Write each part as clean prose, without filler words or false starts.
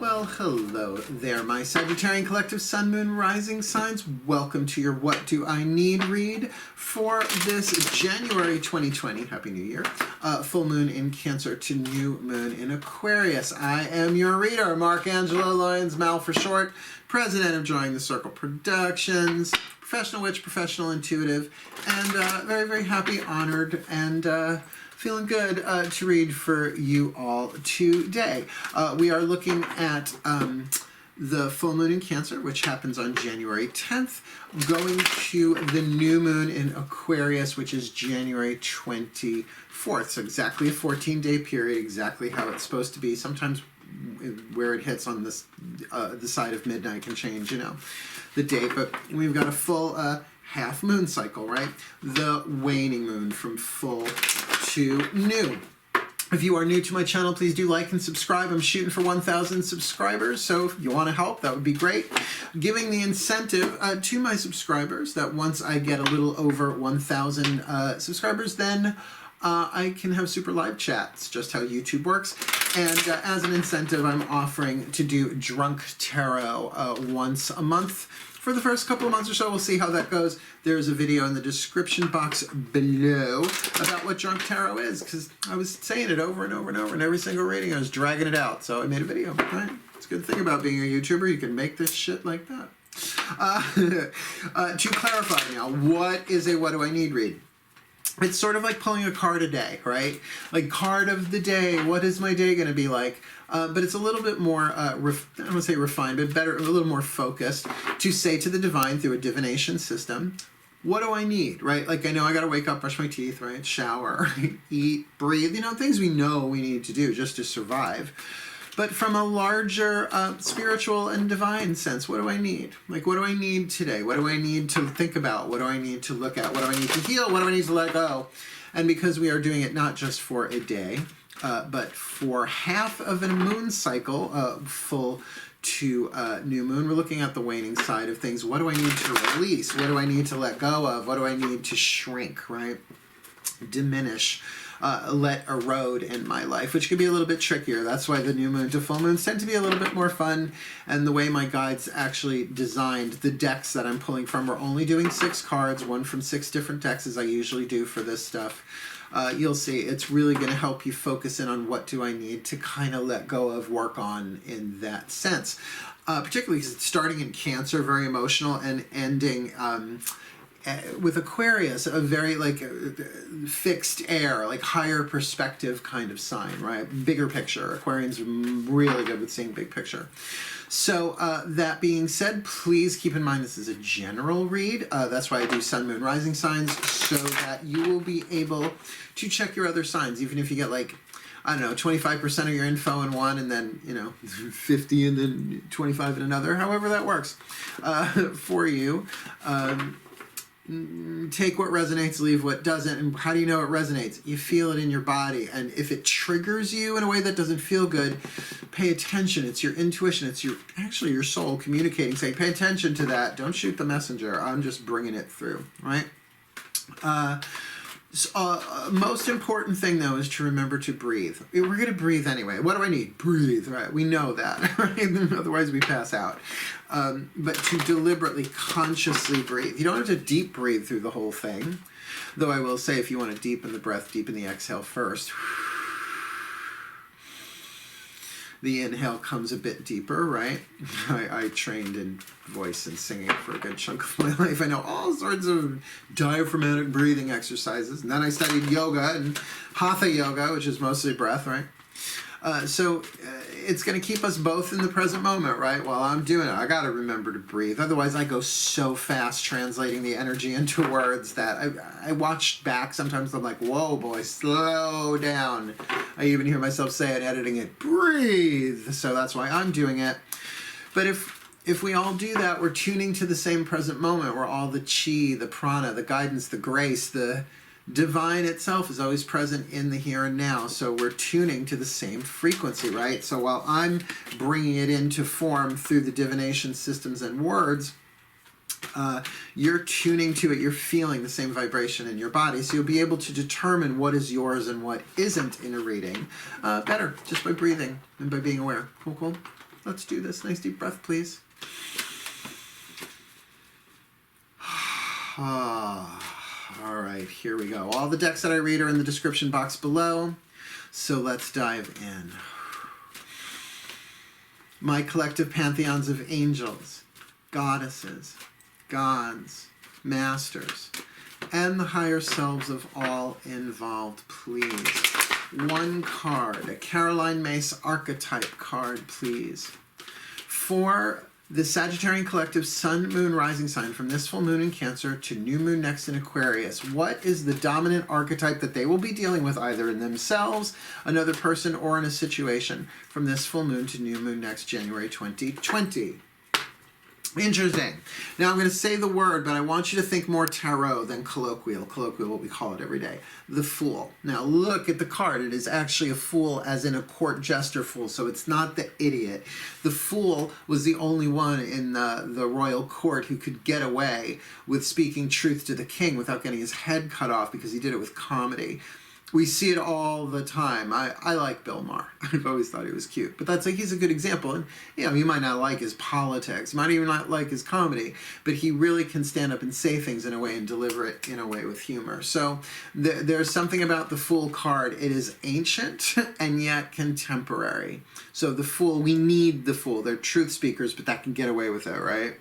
Well, hello there, my Sagittarian Collective Sun, Moon, Rising signs. Welcome to your What Do I Need read for this January 2020, Happy New Year, full moon in Cancer to new moon in Aquarius. I am your reader, Mark Angelo Lyons, Mal for short, president of DrawingTheCircle Productions, professional witch, professional intuitive, and very, very happy, honored, and feeling good to read for you all today. We are looking at the full moon in Cancer, which happens on January 10th, going to the new moon in Aquarius, which is January 24th. So exactly a 14-day period, exactly how it's supposed to be. Sometimes where it hits on this the side of midnight can change, you know, the date. But we've got a full half moon cycle, right? The waning moon from full to new. If you are new to my channel, please do like and subscribe. I'm shooting for 1,000 subscribers, so if you want to help, that would be great. Giving the incentive to my subscribers that once I get a little over 1,000 subscribers, then I can have super live chats, just how YouTube works. And as an incentive, I'm offering to do drunk tarot once a month. For the first couple of months or so, we'll see how that goes. There's a video in the description box below about what drunk tarot is, because I was saying it over and over and over in every single reading. I was dragging it out, so I made a video, right? It's a good thing about being a YouTuber. You can make this shit like that. To clarify now, what is a What Do I Need read? It's sort of like pulling a card a day, right? Like card of the day, what is my day going to be like? But it's a little bit more, I don't want to say refined, but better, a little more focused to say to the divine through a divination system, what do I need, right? Like I know I got to wake up, brush my teeth, right? Shower, eat, breathe, you know, things we know we need to do just to survive. But from a larger spiritual and divine sense, what do I need? Like, what do I need today? What do I need to think about? What do I need to look at? What do I need to heal? What do I need to let go? And because we are doing it not just for a day, but for half of a moon cycle, full to new moon, we're looking at the waning side of things. What do I need to release? What do I need to let go of? What do I need to shrink, right? Diminish. Let erode in my life, which can be a little bit trickier. That's why the new moon to full moons tend to be a little bit more fun. And the way my guides actually designed the decks that I'm pulling from, we're only doing 6 cards, one from 6 different decks as I usually do for this stuff. You'll see it's really going to help you focus in on what do I need to kind of let go of, work on in that sense. Particularly because it's starting in Cancer, very emotional, and ending with Aquarius, a very like fixed air, like higher perspective kind of sign, right? Bigger picture. Aquarians are really good with seeing big picture. So that being said, please keep in mind this is a general read. That's why I do Sun, Moon, Rising signs, so that you will be able to check your other signs, even if you get like, I don't know, 25% of your info in one, and then, you know, 50 and then 25 in another, however that works for you. Take what resonates, leave what doesn't. And how do you know it resonates? You feel it in your body. And if it triggers you in a way that doesn't feel good, pay attention. It's your intuition. It's actually your soul communicating, saying, pay attention to that. Don't shoot the messenger. I'm just bringing it through, right? Most important thing, though, is to remember to breathe. We're going to breathe anyway. What do I need? Breathe, right? We know that, right? Otherwise we pass out. But to deliberately, consciously breathe. You don't have to deep breathe through the whole thing. Though I will say, if you want to deepen the breath, deepen the exhale first. The inhale comes a bit deeper, right? I trained in voice and singing for a good chunk of my life. I know all sorts of diaphragmatic breathing exercises. And then I studied yoga and hatha yoga, which is mostly breath, right? So it's going to keep us both in the present moment, right? While I'm doing it, I got to remember to breathe. Otherwise, I go so fast translating the energy into words that I watch back. Sometimes I'm like, whoa, boy, slow down. I even hear myself say it, editing it, breathe. So that's why I'm doing it. But if we all do that, we're tuning to the same present moment where all the chi, the prana, the guidance, the grace, the divine itself is always present in the here and now. So we're tuning to the same frequency, right? So while I'm bringing it into form through the divination systems and words, you're tuning to it, you're feeling the same vibration in your body, so you'll be able to determine what is yours and what isn't in a reading better, just by breathing and by being aware. Cool, cool? Let's do this. Nice deep breath, please. All right, here we go. All the decks that I read are in the description box below. So let's dive in. My collective pantheons of angels, goddesses, gods, masters, and the higher selves of all involved, please. One card, a Caroline Mace archetype card, please. For the Sagittarian collective Sun, Moon, Rising sign from this full moon in Cancer to new moon next in Aquarius, what is the dominant archetype that they will be dealing with either in themselves, another person, or in a situation from this full moon to new moon next January 2020? Interesting. Now I'm going to say the word, but I want you to think more tarot than colloquial. Colloquial, what we call it every day. The Fool. Now look at the card. It is actually a fool, as in a court jester fool, so it's not the idiot. The Fool was the only one in the royal court who could get away with speaking truth to the king without getting his head cut off, because he did it with comedy. We see it all the time. I like Bill Maher. I've always thought he was cute. But he's a good example. And, you might not like his politics. You might even not like his comedy. But he really can stand up and say things in a way and deliver it in a way with humor. So there's something about the Fool card. It is ancient and yet contemporary. So the Fool, we need the Fool. They're truth speakers, but that can get away with it, right?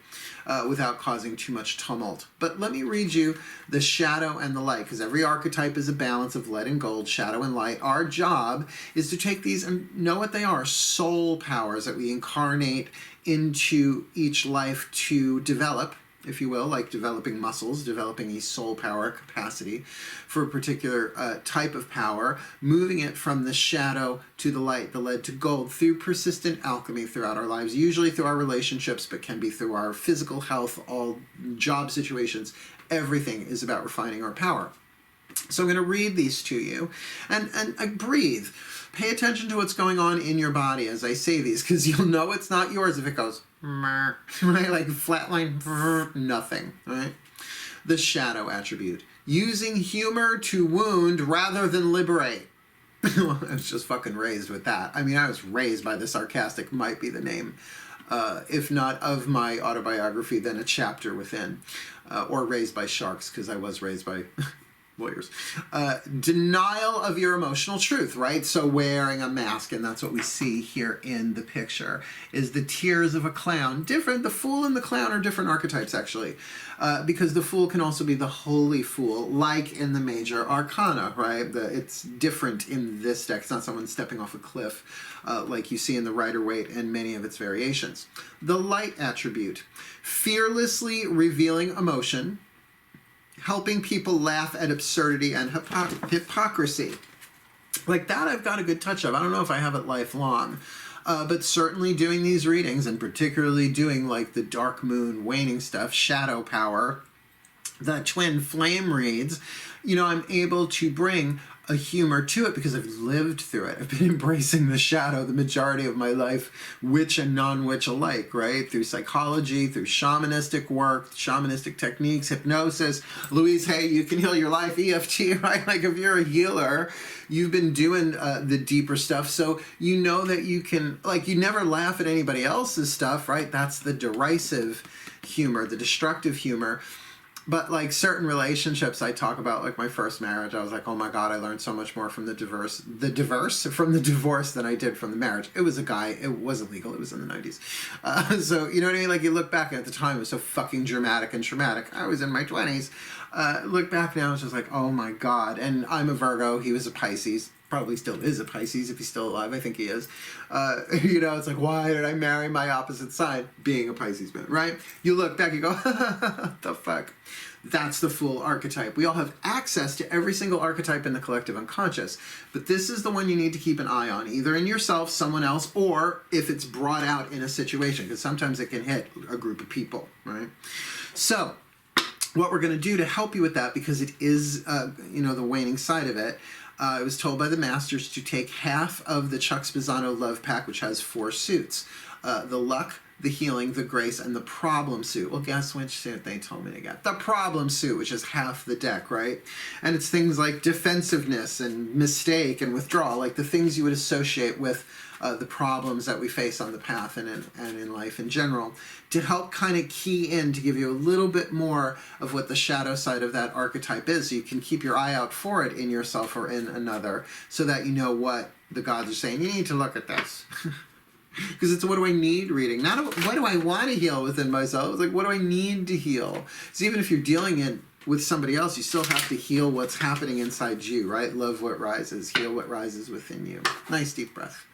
Without causing too much tumult. But let me read you the shadow and the light, because every archetype is a balance of lead and gold, shadow and light. Our job is to take these and know what they are, soul powers that we incarnate into each life to develop, if you will, like developing muscles, developing a soul power capacity for a particular type of power, moving it from the shadow to the light, the lead to gold, through persistent alchemy throughout our lives, usually through our relationships, but can be through our physical health, all job situations. Everything is about refining our power. So I'm going to read these to you, and breathe. Pay attention to what's going on in your body as I say these, because you'll know it's not yours if it goes, right? Like flatline, nothing, right? The shadow attribute. Using humor to wound rather than liberate. I was just fucking raised with that. I mean, I was raised by the sarcastic, might be the name. If not of my autobiography, then a chapter within. Or raised by sharks, because I was raised by lawyers. Denial of your emotional truth, right? So wearing a mask, and that's what we see here in the picture, is the tears of a clown. Different, the Fool and the clown are different archetypes, actually. Because the Fool can also be the holy fool, like in the major arcana, right? It's different in this deck. It's not someone stepping off a cliff, like you see in the Rider-Waite and many of its variations. The light attribute. Fearlessly revealing emotion, helping people laugh at absurdity and hypocrisy. Like that I've got a good touch of. I don't know if I have it lifelong. But certainly doing these readings, and particularly doing like the dark moon waning stuff, shadow power, the twin flame reads, I'm able to bring a humor to it because I've lived through it. I've been embracing the shadow the majority of my life, witch and non-witch alike, right? Through psychology, through shamanistic work, shamanistic techniques, hypnosis. Louise, hey, you can heal your life, EFT, right? Like if you're a healer, you've been doing the deeper stuff, so you know that you can, like, you never laugh at anybody else's stuff, right? That's the derisive humor, the destructive humor. But like certain relationships I talk about, like my first marriage, I was like, oh my God, I learned so much more from the divorce than I did from the marriage. It was a guy, it wasn't legal, it was in the 90s. So, you know what I mean? Like you look back at the time, it was so fucking dramatic and traumatic. I was in my 20s. Look back now, it's just like, oh my God. And I'm a Virgo, he was a Pisces. Probably still is a Pisces if he's still alive. I think he is. It's like, why did I marry my opposite side? Being a Pisces man, right? You look back, you go, what the fuck? That's the Fool archetype. We all have access to every single archetype in the collective unconscious, but this is the one you need to keep an eye on, either in yourself, someone else, or if it's brought out in a situation, because sometimes it can hit a group of people, right? So what we're going to do to help you with that, because it is, the waning side of it, I was told by the masters to take half of the Chuck Spezzano Love Pack, which has 4 suits. The Luck, the healing, the grace, and the problem suit. Well, guess which suit they told me to get? The problem suit, which is half the deck, right? And it's things like defensiveness and mistake and withdrawal, like the things you would associate with the problems that we face on the path and in life in general, to help kind of key in, to give you a little bit more of what the shadow side of that archetype is, so you can keep your eye out for it in yourself or in another, so that you know what the gods are saying. You need to look at this. Because it's what do I need reading, not what do I want to heal within myself. It's like, what do I need to heal? So even if you're dealing it with somebody else, you still have to heal what's happening inside you, right? Love what rises, heal what rises within you. Nice deep breath.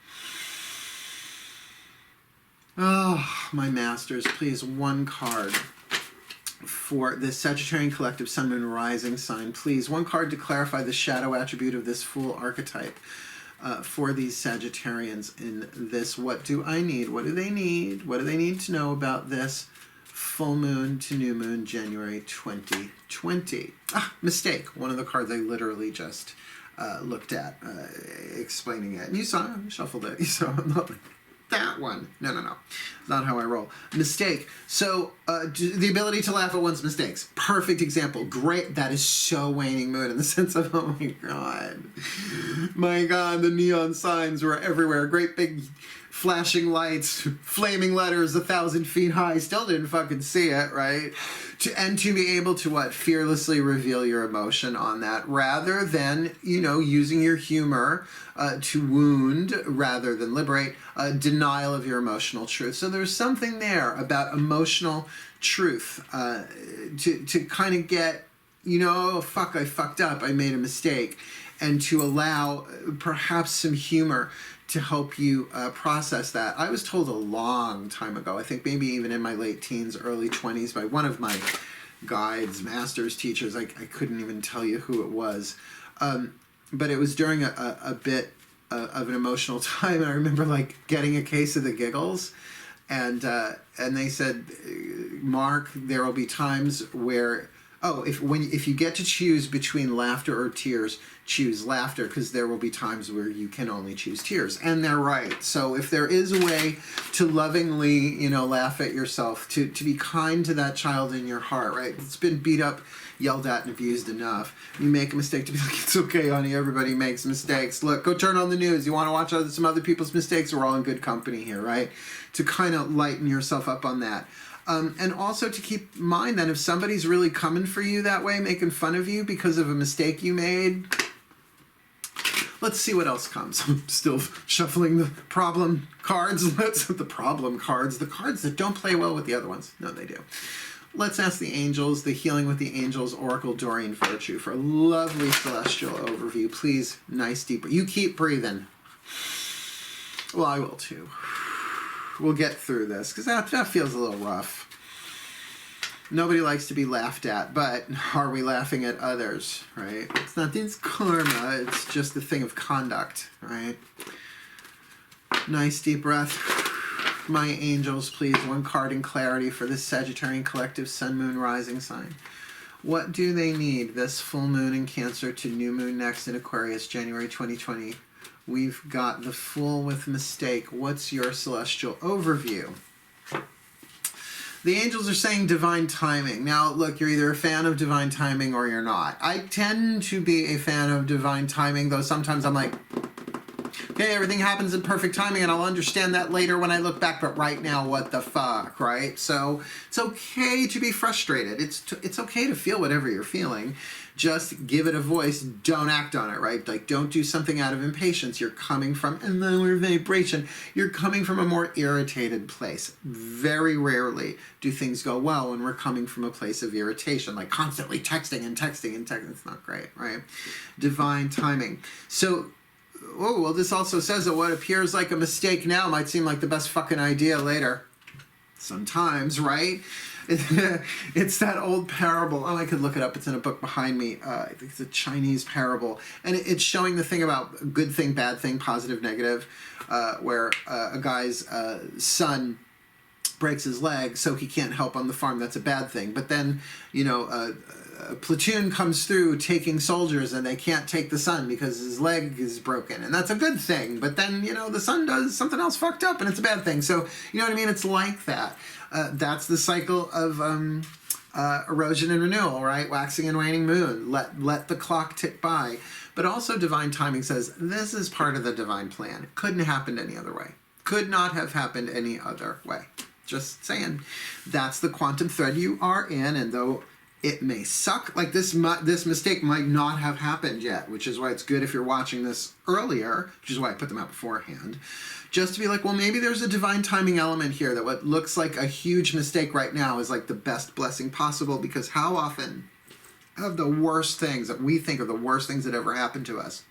Oh, my masters, please, one card for the Sagittarian Collective Sun, Moon, Rising sign. Please, one card to clarify the shadow attribute of this Fool archetype for these Sagittarians in this. What do I need? What do they need? What do they need to know about this full moon to new moon, January 2020? Ah, mistake. One of the cards I literally just looked at, explaining it. And you saw it. I shuffled it. You saw it. That one. No. Not how I roll. Mistake. So, the ability to laugh at one's mistakes. Perfect example. Great. That is so waning moon in the sense of, oh my God. My God, the neon signs were everywhere. Great big flashing lights, flaming letters 1,000 feet high. Still didn't fucking see it, right? And to be able to, what? Fearlessly reveal your emotion on that, rather than, you know, using your humor to wound rather than liberate, denial of your emotional truth. So there's something there about emotional truth to kind of get, you know, oh, fuck, I fucked up, I made a mistake, and to allow perhaps some humor to help you process that. I was told a long time ago, I think maybe even in my late teens, early 20s, by one of my guides, masters, teachers, I couldn't even tell you who it was, but it was during a bit of an emotional time, and I remember like getting a case of the giggles, and they said, Mark, there will be times where, if you get to choose between laughter or tears, choose laughter, because there will be times where you can only choose tears. And they're right. So if there is a way to lovingly, you know, laugh at yourself, to be kind to that child in your heart, right? It's been beat up, yelled at, and abused enough. You make a mistake, to be like, it's okay, honey, everybody makes mistakes. Look, go turn on the news. You want to watch some other people's mistakes? We're all in good company here, right? To kind of lighten yourself up on that. And also to keep in mind that if somebody's really coming for you that way, making fun of you because of a mistake you made, let's see what else comes. I'm still shuffling the problem cards. The problem cards. The cards that don't play well with the other ones. No, they do. Let's ask the angels, the Healing with the Angels, Oracle Doreen Virtue, for a lovely celestial overview. Please, nice deep. You keep breathing. Well, I will too. We'll get through this, because that feels a little rough. Nobody likes to be laughed at, but are we laughing at others, right? It's not this karma, it's just the thing of conduct, right? Nice deep breath. My angels, please, one card in clarity for this Sagittarian Collective Sun, Moon, Rising sign. What do they need this full moon in Cancer to new moon next in Aquarius, January 2020? We've got the Fool with mistake. What's your celestial overview? The angels are saying divine timing. Now, look, you're either a fan of divine timing or you're not. I tend to be a fan of divine timing, though sometimes I'm like, okay, everything happens in perfect timing, and I'll understand that later when I look back, but right now, what the fuck, right? So it's okay to be frustrated. It's okay to feel whatever you're feeling. Just give it a voice. Don't act on it, right? Like, don't do something out of impatience. You're coming from a lower vibration. You're coming from a more irritated place. Very rarely do things go well when we're coming from a place of irritation, like constantly texting and texting and texting. It's not great, right? Divine timing. So, oh, well, this also says that what appears like a mistake now might seem like the best fucking idea later. Sometimes, right? It's that old parable. Oh, I could look it up. It's in a book behind me. I think it's a Chinese parable. And it's showing the thing about good thing, bad thing, positive, negative, where a guy's son breaks his leg, so he can't help on the farm. That's a bad thing. But then, you know, a platoon comes through taking soldiers and they can't take the sun because his leg is broken. And that's a good thing. But then, you know, the sun does something else fucked up and it's a bad thing. So, you know what I mean? It's like that. That's the cycle of erosion and renewal, right? Waxing and waning moon. Let the clock tick by. But also divine timing says this is part of the divine plan. It couldn't have happened any other way. Could not have happened any other way. Just saying. That's the quantum thread you are in, and though it may suck, like this mistake might not have happened yet, which is why it's good if you're watching this earlier, which is why I put them out beforehand, just to be like, well, maybe there's a divine timing element here, that what looks like a huge mistake right now is like the best blessing possible, because how often of the worst things that we think are the worst things that ever happened to us,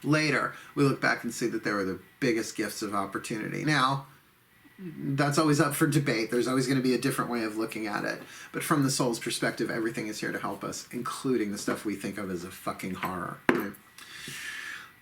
later we look back and see that they were the biggest gifts of opportunity. Now, that's always up for debate. There's always going to be a different way of looking at it. But from the soul's perspective, everything is here to help us, including the stuff we think of as a fucking horror. Right?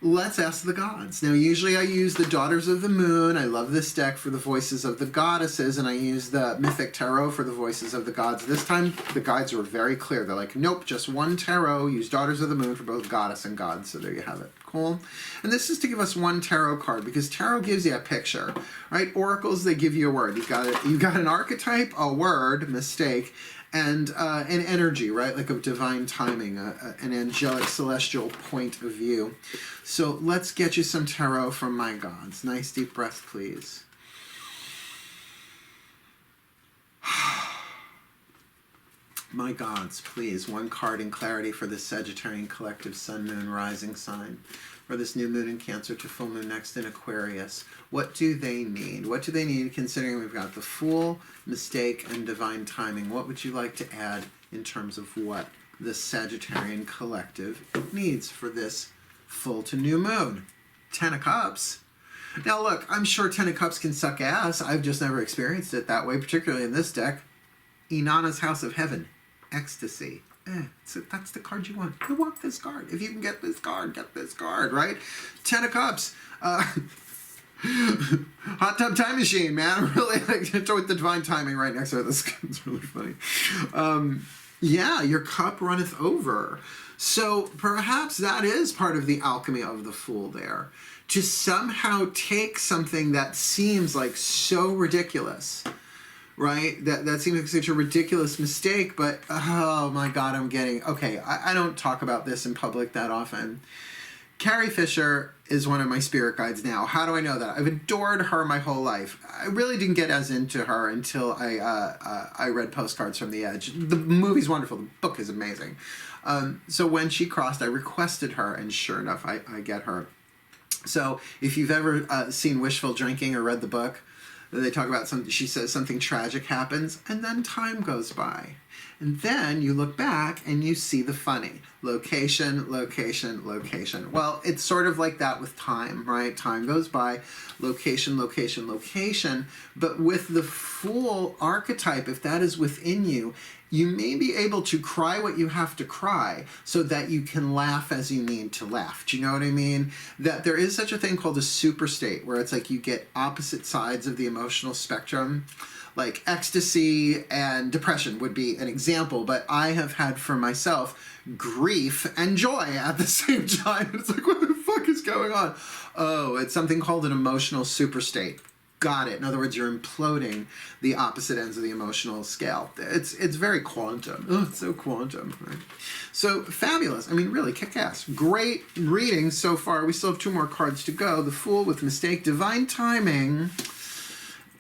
Let's ask the gods. Now, usually I use the Daughters of the Moon. I love this deck for the voices of the goddesses, and I use the Mythic Tarot for the voices of the gods. This time, the guides were very clear. They're like, nope, just one tarot. Use Daughters of the Moon for both goddess and god. So there you have it. Cool. And this is to give us one tarot card, because tarot gives you a picture, right? Oracles, they give you a word. You've got an archetype, a word, mistake, and an energy, right? Like of divine timing, an angelic celestial point of view. So let's get you some tarot from my gods. Nice deep breath, please. My gods, please, one card in clarity for this Sagittarian collective sun, moon, rising sign, for this new moon in Cancer to full moon next in Aquarius. What do they need? What do they need, considering we've got the Fool, mistake, and divine timing? What would you like to add in terms of what the Sagittarian collective needs for this full to new moon? 10 of Cups. Now look, I'm sure 10 of Cups can suck ass. I've just never experienced it that way, particularly in this deck. Inanna's House of Heaven. Ecstasy. So that's the card you want. You want this card. If you can get this card, right? 10 of Cups. Hot Tub Time Machine, man. I'm really like with the divine timing right next to it. This is really funny. Yeah, your cup runneth over. So perhaps that is part of the alchemy of the Fool there. To somehow take something that seems like so ridiculous, right? That seems like such a ridiculous mistake, but oh my God, okay, I don't talk about this in public that often. Carrie Fisher is one of my spirit guides now. How do I know that? I've adored her my whole life. I really didn't get as into her until I read Postcards from the Edge. The movie's wonderful. The book is amazing. So when she crossed, I requested her, and sure enough, I get her. So if you've ever seen Wishful Drinking or read the book, they talk about she says something tragic happens, and then time goes by. And then you look back and you see the funny. Location, location, location. Well, it's sort of like that with time, right? Time goes by, location, location, location. But with the Fool archetype, if that is within you, you may be able to cry what you have to cry so that you can laugh as you need to laugh. Do you know what I mean? That there is such a thing called a super state, where it's like you get opposite sides of the emotional spectrum. Like ecstasy and depression would be an example, but I have had for myself grief and joy at the same time. It's like, what the fuck is going on? Oh, it's something called an emotional super state. Got it. In other words, you're imploding the opposite ends of the emotional scale. It's very quantum. Oh, it's so quantum. Right? So fabulous. I mean, really kick-ass. Great reading so far. We still have 2 more cards to go. The Fool with mistake, divine timing.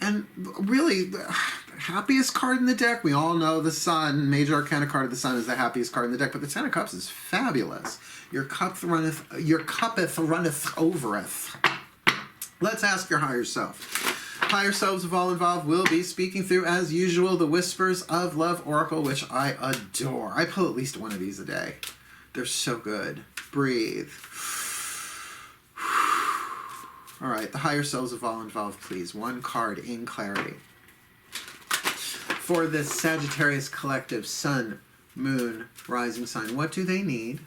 And really, the happiest card in the deck, we all know the Sun, major arcana card of the Sun is the happiest card in the deck, but the 10 of Cups is fabulous. Your cuppeth runneth overeth. Let's ask your higher self. Higher selves of all involved will be speaking through, as usual, the Whispers of Love Oracle, which I adore. I pull at least one of these a day. They're so good. Breathe. All right, the higher selves of all involved, please. One card in clarity. For this Sagittarius collective, Sun, Moon, Rising sign, what do they need?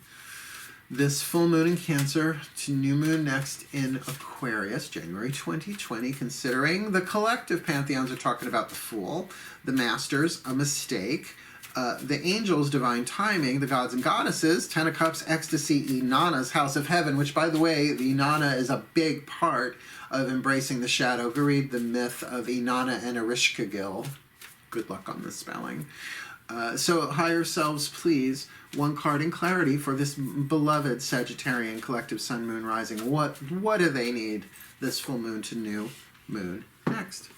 This full moon in Cancer to new moon next in Aquarius, January 2020, considering the collective pantheons are talking about the Fool, the Masters, a mistake, The angels, divine timing, the gods and goddesses, Ten of Cups, ecstasy, Inanna's house of heaven, which, by the way, the Inanna is a big part of embracing the shadow. Go read the myth of Inanna and Ereshkigal. Good luck on the spelling. So higher selves, please, one card in clarity for this beloved Sagittarian collective sun, moon, rising. What do they need this full moon to new moon next?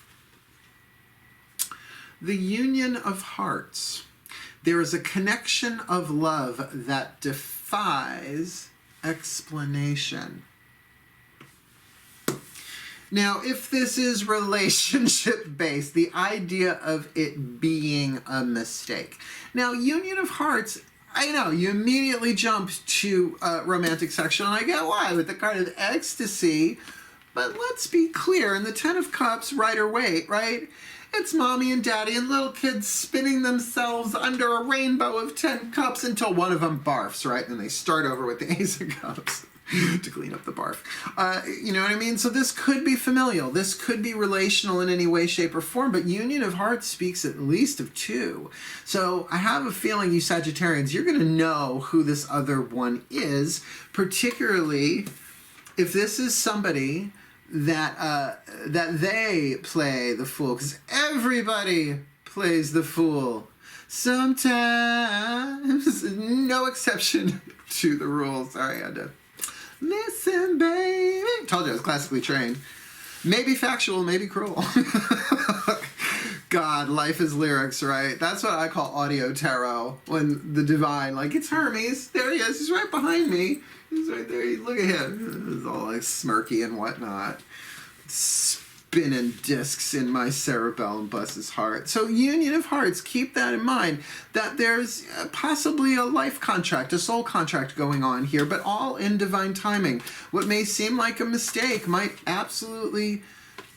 The union of hearts. There is a connection of love that defies explanation. Now, if this is relationship-based, the idea of it being a mistake. Now, union of hearts, I know, you immediately jump to romantic section, and I get why, with the card of ecstasy, but let's be clear, in the Ten of Cups, Rider Waite, right? It's mommy and daddy and little kids spinning themselves under a rainbow of 10 cups until one of them barfs, right? And they start over with the Ace of Cups to clean up the barf. You know what I mean? So this could be familial. This could be relational in any way, shape, or form, but union of hearts speaks at least of two. So I have a feeling, you Sagittarians, you're going to know who this other one is, particularly if this is somebody that they play the fool, because everybody plays the fool sometimes. No exception to the rules. Sorry, I had to listen, baby. Told you I was classically trained. Maybe factual, maybe cruel. God, life is lyrics, right? That's what I call audio tarot. When the divine, like, it's Hermes. There he is. He's right behind me. He's right there. Look at him. He's all like smirky and whatnot. Spinning discs in my cerebellum, bless his heart. So union of hearts, keep that in mind, that there's possibly a life contract, a soul contract going on here, but all in divine timing. What may seem like a mistake might absolutely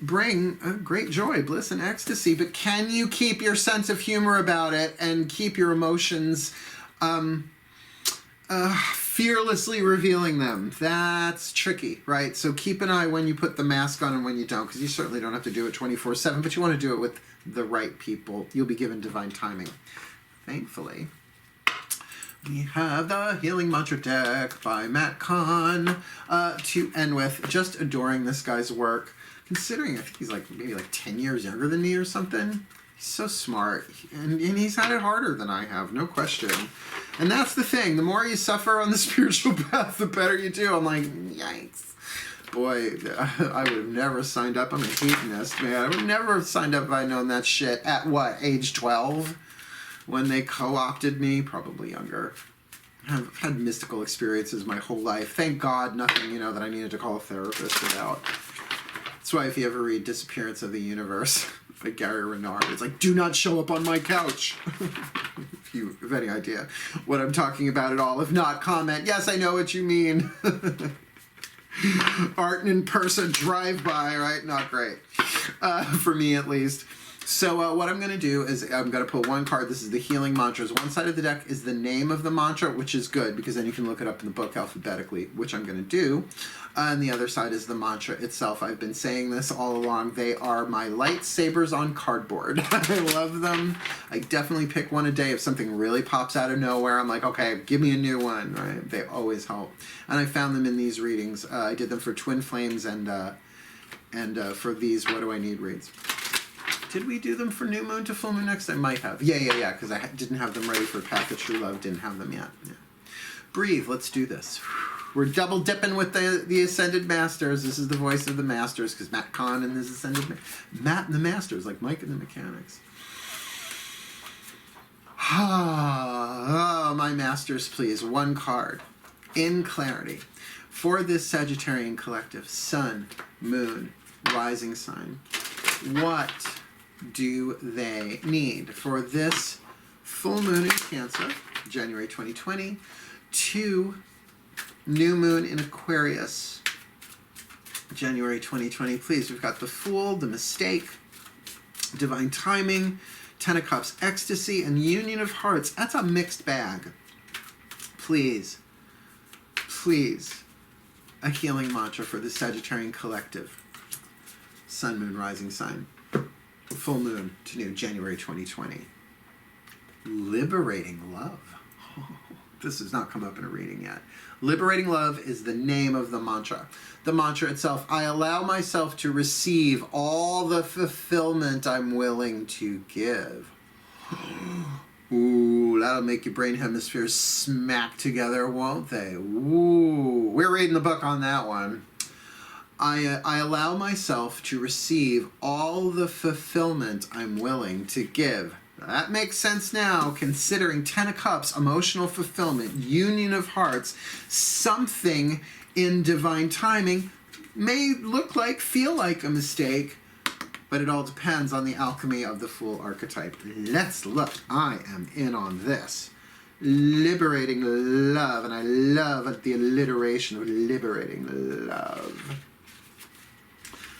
bring great joy, bliss, and ecstasy, but can you keep your sense of humor about it and keep your emotions fearlessly revealing them? That's tricky, right? So keep an eye when you put the mask on and when you don't, because you certainly don't have to do it 24/7, but you want to do it with the right people. You'll be given divine timing. Thankfully, we have the Healing Mantra deck by Matt Kahn to end with. Just adoring this guy's work. Considering I think he's like maybe like 10 years younger than me or something. He's so smart, and he's had it harder than I have, no question. And that's the thing. The more you suffer on the spiritual path, the better you do. I'm like, yikes. Boy, I would have never signed up. I'm a hedonist, man. I would have never signed up if I'd known that shit at what, age 12? When they co-opted me? Probably younger. I've had mystical experiences my whole life. Thank God, nothing, that I needed to call a therapist about. That's why if you ever read Disappearance of the Universe by Gary Renard, it's like, do not show up on my couch. If you have any idea what I'm talking about at all. If not, comment. Yes, I know what you mean. Art in person, drive-by, right? Not great. For me, at least. So what I'm going to do is I'm going to pull one card. This is the Healing Mantras. One side of the deck is the name of the mantra, which is good because then you can look it up in the book alphabetically, which I'm going to do. And the other side is the mantra itself. I've been saying this all along. They are my lightsabers on cardboard. I love them. I definitely pick one a day. If something really pops out of nowhere, I'm like, okay, give me a new one. Right? They always help. And I found them in these readings. I did them for Twin Flames and for these What Do I Need reads. Did we do them for new moon to full moon next? I might have. Yeah, because I didn't have them ready for Path of True Love. Didn't have them yet. Yeah. Breathe. Let's do this. We're double dipping with the Ascended Masters. This is the voice of the Masters, because Matt Kahn and his Ascended... Matt and the Masters, like Mike and the Mechanics. Oh, my Masters, please. One card. In clarity. For this Sagittarian collective, Sun, Moon, Rising Sign. What do they need for this full moon in Cancer, January 2020, to new moon in Aquarius, January 2020? Please, we've got the Fool, the Mistake, Divine Timing, Ten of Cups, Ecstasy, and Union of Hearts. That's a mixed bag. Please, a healing mantra for the Sagittarian collective. Sun, Moon, Rising Sign. Full moon to new January 2020. Liberating love. This has not come up in a reading yet. Liberating love is the name of the mantra. The mantra itself, I allow myself to receive all the fulfillment I'm willing to give. Ooh, that'll make your brain hemispheres smack together, won't they? Ooh, we're reading the book on that one. I allow myself to receive all the fulfillment I'm willing to give. That makes sense now, considering 10 of Cups, emotional fulfillment, union of hearts, something in divine timing may look like, feel like a mistake, but it all depends on the alchemy of the Fool archetype. Let's look. I am in on this. Liberating love, and I love the alliteration of liberating love.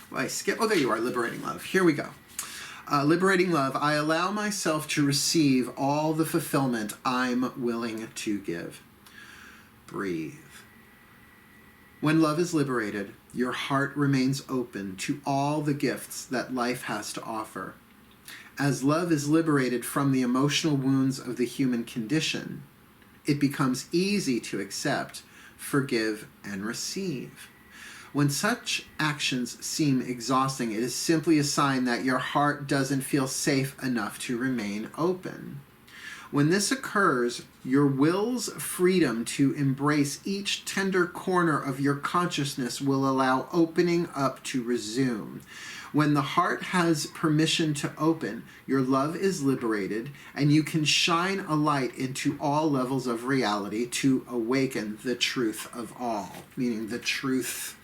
Well, I skip. Oh, there you are, liberating love. Here we go. Liberating love, I allow myself to receive all the fulfillment I'm willing to give. Breathe. When love is liberated, your heart remains open to all the gifts that life has to offer. As love is liberated from the emotional wounds of the human condition, it becomes easy to accept, forgive, and receive. When such actions seem exhausting, it is simply a sign that your heart doesn't feel safe enough to remain open. When this occurs, your will's freedom to embrace each tender corner of your consciousness will allow opening up to resume. When the heart has permission to open, your love is liberated, and you can shine a light into all levels of reality to awaken the truth of all, meaning the truth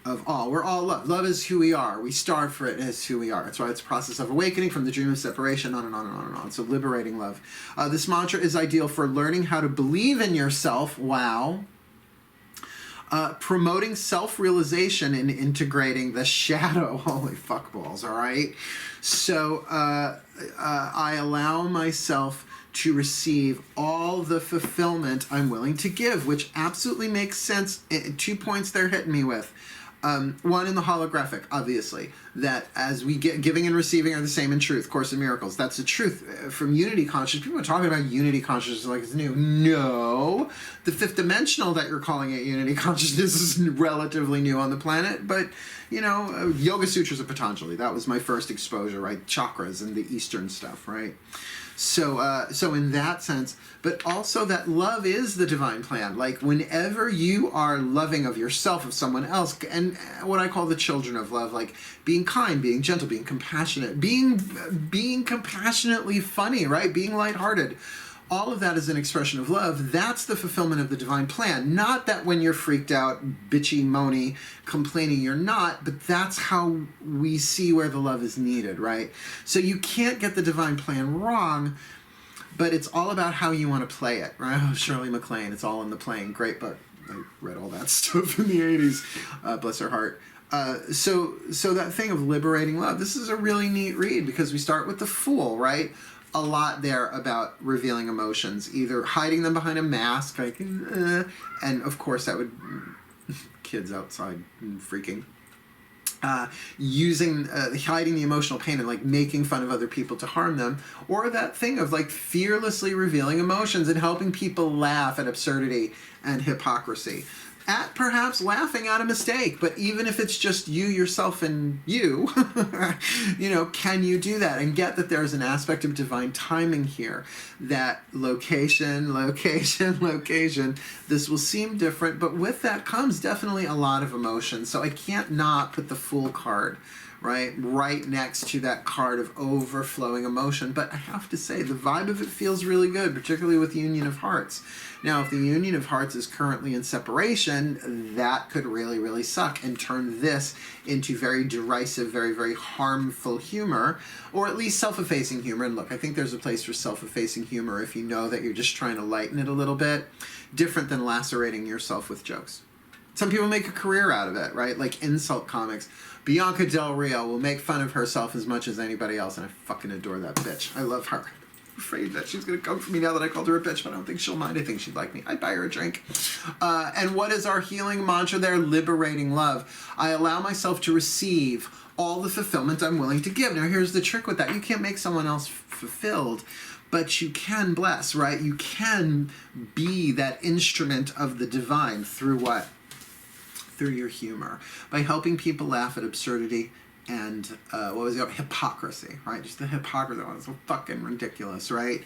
of all. We're all love. Love is who we are. We starve for it as who we are. That's why it's a process of awakening from the dream of separation, on and on and on and on. So liberating love. This mantra is ideal for learning how to believe in yourself. Wow. Promoting self-realization and integrating the shadow. Holy fuckballs, all right? So I allow myself to receive all the fulfillment I'm willing to give, which absolutely makes sense. 2 points they're hitting me with. One in the holographic, obviously, that as we get, giving and receiving are the same in truth. Course in Miracles, that's the truth. From unity consciousness, people are talking about unity consciousness like it's new. No, the fifth dimensional that you're calling it unity consciousness is relatively new on the planet. But you know, Yoga Sutras of Patanjali, that was my first exposure, right? Chakras and the Eastern stuff, right? So, so in that sense, but also that love is the divine plan. Like whenever you are loving of yourself, of someone else, and what I call the children of love, like being kind, being gentle, being compassionate, being compassionately funny, right? Being lighthearted. All of that is an expression of love. That's the fulfillment of the divine plan. Not that when you're freaked out, bitchy, moany, complaining, you're not, but that's how we see where the love is needed, right? So you can't get the divine plan wrong, but it's all about how you want to play it, right? Oh, Shirley MacLaine, It's All in the Playing. Great book. I read all that stuff in the 80s. Bless her heart. So that thing of liberating love, this is a really neat read because we start with the Fool, right? A lot there about revealing emotions, either hiding them behind a mask, like, and of course that would, kids outside freaking, hiding the emotional pain and like making fun of other people to harm them, or that thing of like fearlessly revealing emotions and helping people laugh at absurdity and hypocrisy. At perhaps laughing at a mistake, but even if it's just you, yourself, and you, you know, can you do that and get that there's an aspect of divine timing here? That location, this will seem different, but with that comes definitely a lot of emotion. So I can't not put the Fool card right next to that card of overflowing emotion. But I have to say, the vibe of it feels really good, particularly with the Union of Hearts. Now, if the Union of Hearts is currently in separation, that could really, really suck and turn this into very derisive, very, very harmful humor, or at least self-effacing humor. And look, I think there's a place for self-effacing humor if you know that you're just trying to lighten it a little bit, different than lacerating yourself with jokes. Some people make a career out of it, right? Like insult comics. Bianca Del Rio will make fun of herself as much as anybody else, and I fucking adore that bitch. I love her. I'm afraid that she's going to come for me now that I called her a bitch, but I don't think she'll mind. I think she'd like me. I'd buy her a drink. And what is our healing mantra there? Liberating love. I allow myself to receive all the fulfillment I'm willing to give. Now, here's the trick with that. You can't make someone else fulfilled, but you can bless, right? You can be that instrument of the divine through what? Through your humor, by helping people laugh at absurdity and hypocrisy, right? Just the hypocrisy. Oh, it's so fucking ridiculous, right?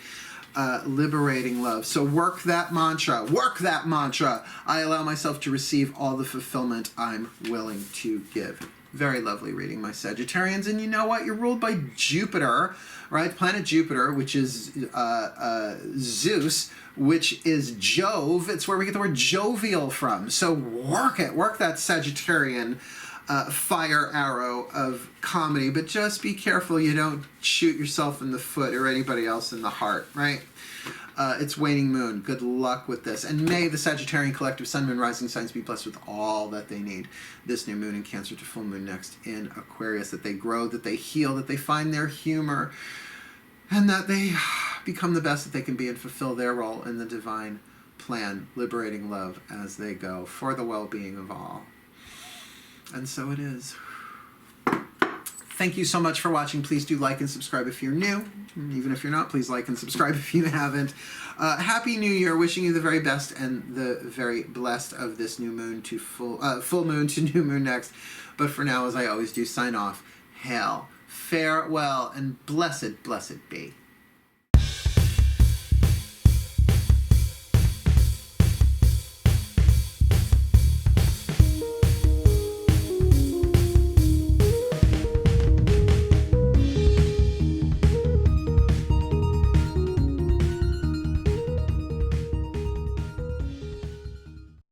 Liberating love. So work that mantra. Work that mantra. I allow myself to receive all the fulfillment I'm willing to give. Very lovely reading, my Sagittarians. And you know what? You're ruled by Jupiter, right? Planet Jupiter, which is Zeus, which is Jove. It's where we get the word jovial from. So work it. Work that Sagittarian fire arrow of comedy, but just be careful you don't shoot yourself in the foot or anybody else in the heart, right? It's waning moon. Good luck with this. And may the Sagittarian collective sun, moon, rising signs be blessed with all that they need. This new moon in Cancer to full moon next in Aquarius, that they grow, that they heal, that they find their humor, and that they become the best that they can be and fulfill their role in the divine plan, liberating love as they go for the well-being of all. And so it is. Thank you so much for watching. Please do like and subscribe if you're new. Even if you're not, please like and subscribe if you haven't. Happy New Year. Wishing you the very best and the very blessed of this new moon to full moon to new moon next. But for now, as I always do, sign off. Hail, farewell, and blessed, blessed be.